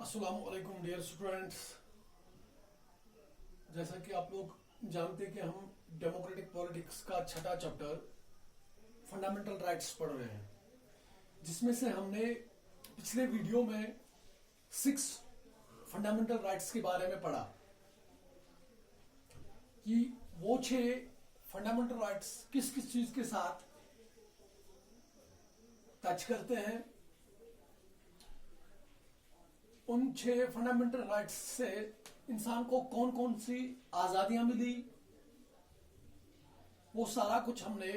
अस्सलाम वालेकुम dear students. जैसा कि आप लोग जानते हैं कि हम डेमोक्रेटिक पॉलिटिक्स का छठा चैप्टर फंडामेंटल राइट्स पढ़ रहे हैं, जिसमें से हमने पिछले वीडियो में 6 फंडामेंटल राइट्स के बारे में पढ़ा कि वो 6 फंडामेंटल राइट्स किस किस चीज के साथ टच करते हैं। उन 6 फंडामेंटल राइट्स से इंसान को कौन कौन सी आजादियां मिली, वो सारा कुछ हमने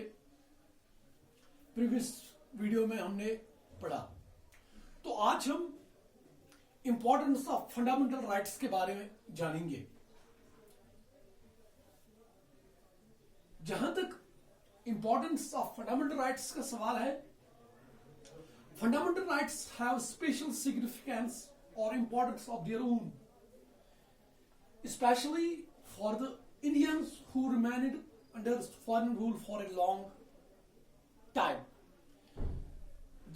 प्रीवियस वीडियो में हमने पढ़ा। तो आज हम इंपॉर्टेंस ऑफ फंडामेंटल राइट्स के बारे में जानेंगे। जहां तक इंपॉर्टेंस ऑफ फंडामेंटल राइट्स का सवाल है, fundamental rights have special significance or importance of their own, especially for the Indians who remained under foreign rule for a long time.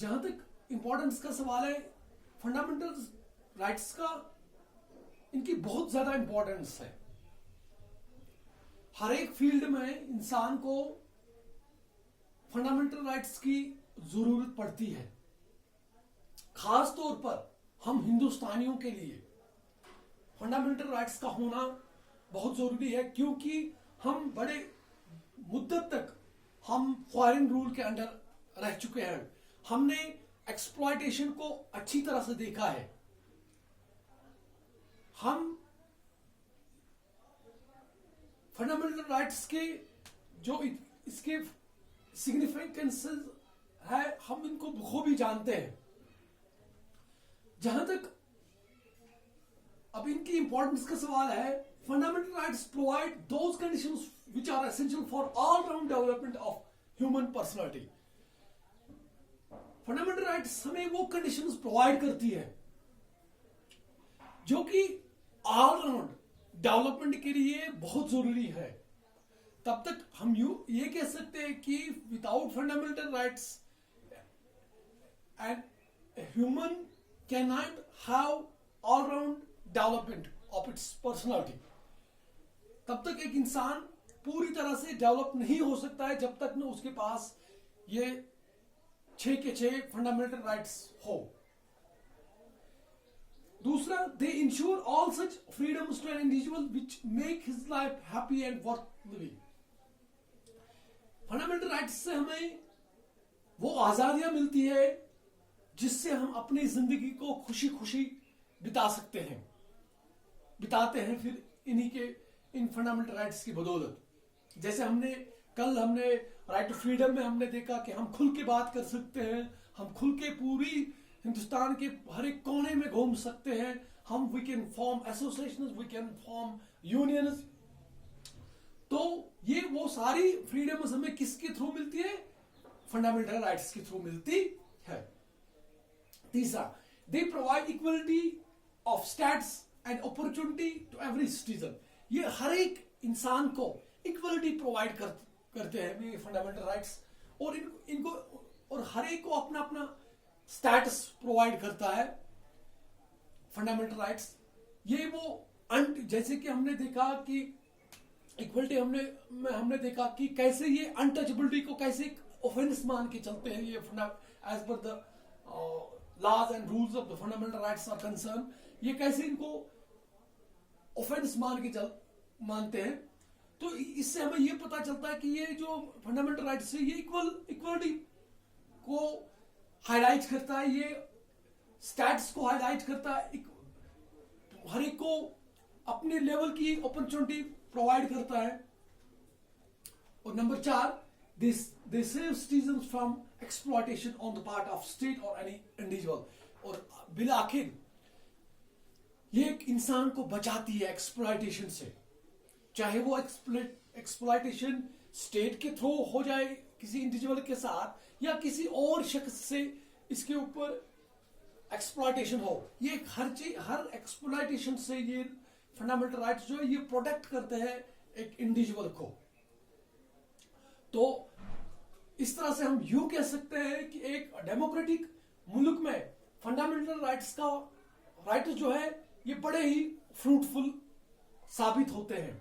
जहां तक इंपॉर्टेंस का सवाल है, फंडामेंटल राइट्स का इनकी बहुत ज्यादा इंपॉर्टेंस है। हर एक फील्ड में इंसान को फंडामेंटल राइट्स की जरूरत पड़ती है। खास तौर पर हम हिंदुस्तानियों के लिए फंडामेंटल राइट्स का होना बहुत जरूरी है, क्योंकि हम बड़े मुद्दत तक हम फॉरेन रूल के अंडर रह चुके हैं। हमने एक्सप्लॉयटेशन को अच्छी तरह से देखा है। हम फंडामेंटल राइट्स के जो इसके सिग्निफिकेंस है, हम इनको बखूबी जानते हैं। जहां तक अब इनकी इंपॉर्टेंस का सवाल है, fundamental rights provide those conditions which are essential for all round development of human personality. Fundamental rights हमें वो कंडीशंस प्रोवाइड करती है जो कि ऑल राउंड डेवलपमेंट के लिए बहुत जरूरी है। तब तक हम ये कह सकते हैं कि without fundamental rights and human cannot have all round development of its personality। तब तक एक इंसान पूरी तरह से डेवलप नहीं हो सकता है जब तक न उसके पास ये 6 के 6 फंडामेंटल राइट्स हो। दूसरा, they ensure all such freedoms to an individual which make his life happy and worth living. Fundamental rights से हमें वो आजादियां मिलती है जिससे हम अपनी जिंदगी को खुशी खुशी बिताते हैं फिर इन फंडामेंटल राइट्स की बदौलत। जैसे हमने राइट टू फ्रीडम में हमने देखा कि हम खुल के बात कर सकते हैं, हम खुल के पूरी हिंदुस्तान के हर एक कोने में घूम सकते हैं, we can form associations, we can form unions. तो ये वो सारी फ्रीडम्स हमें किसके थ्रू मिलती है? फंडामेंटल राइट्स के थ्रू मिलती है। तीसरा, they provide equality of status and opportunity to every citizen. ये हर एक इंसान को इक्वलिटी प्रोवाइड करते हैं ये फंडामेंटल राइट्स, और इनको और हर एक को अपना अपना स्टैटस प्रोवाइड करता है फंडामेंटल राइट्स। ये वो जैसे कि हमने देखा कि इक्वलिटी हमने देखा कि कैसे ये अनटचेबिलिटी को कैसे ऑफेंस मान के चलते हैं। ये as per the laws and rules of the fundamental rights are concerned, ये कैसे इनको ऑफेंस मानते हैं। तो इससे हमें ये पता चलता है कि ये जो फंडामेंटल राइट्स है ये इक्वलिटी को हाईलाइट करता है, ये स्टैट्स को हाईलाइट करता है, हर एक को अपने लेवल की अपॉर्चुनिटी प्रोवाइड करता है। और number 4, they save citizens from exploitation on the part of state or any individual। और बिल आखिर ये एक इंसान को बचाती है एक्सप्लॉयटेशन से, चाहे वो एक्सप्लॉयटेशन स्टेट के थ्रू हो जाए किसी इंडिविजुअल के साथ, या किसी और शख्स से इसके ऊपर एक्सप्लॉयटेशन हो। ये हर एक्सप्लॉयटेशन से ये फंडामेंटल राइट्स जो है ये प्रोटेक्ट करते हैं एक इंडिविजुअल को। तो इस तरह से हम यूं कह सकते हैं कि एक डेमोक्रेटिक मुल्क में फंडामेंटल राइट्स का राइट्स जो है ये बड़े ही फ्रूटफुल साबित होते हैं,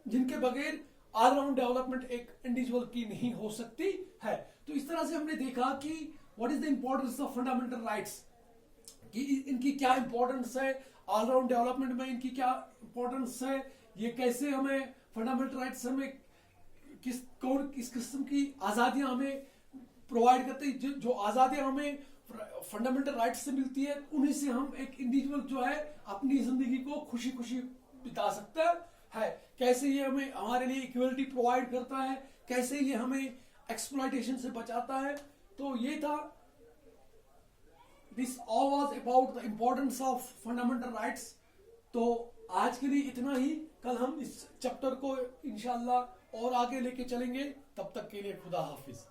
जिनके बगैर ऑलराउंड डेवलपमेंट एक इंडिविजुअल की नहीं हो सकती है। तो इस तरह से हमने देखा कि what is the importance of fundamental rights, कि इनकी क्या इंपॉर्टेंस है ऑलराउंड डेवलपमेंट में, इनकी क्या इंपॉर्टेंस है, ये कैसे हमें फंडामेंटल राइट्स हमें किस किस्म की आजादियां हमें प्रोवाइड करते हैं, जो आजादियां हमें फंडामेंटल राइट्स से मिलती है, उन्हीं से हम एक इंडिविजुअल जो है अपनी जिंदगी को खुशी खुशी बिता सकता है। कैसे ये हमें हमारे लिए इक्वलिटी प्रोवाइड करता है, कैसे ये हमें एक्सप्लॉयटेशन से बचाता है। तो ये था, this all was about the importance of fundamental rights. तो आज के लिए इतना ही, कल हम इस चैप्टर को इंशाल्लाह और आगे लेके चलेंगे। तब तक के लिए खुदा हाफिज।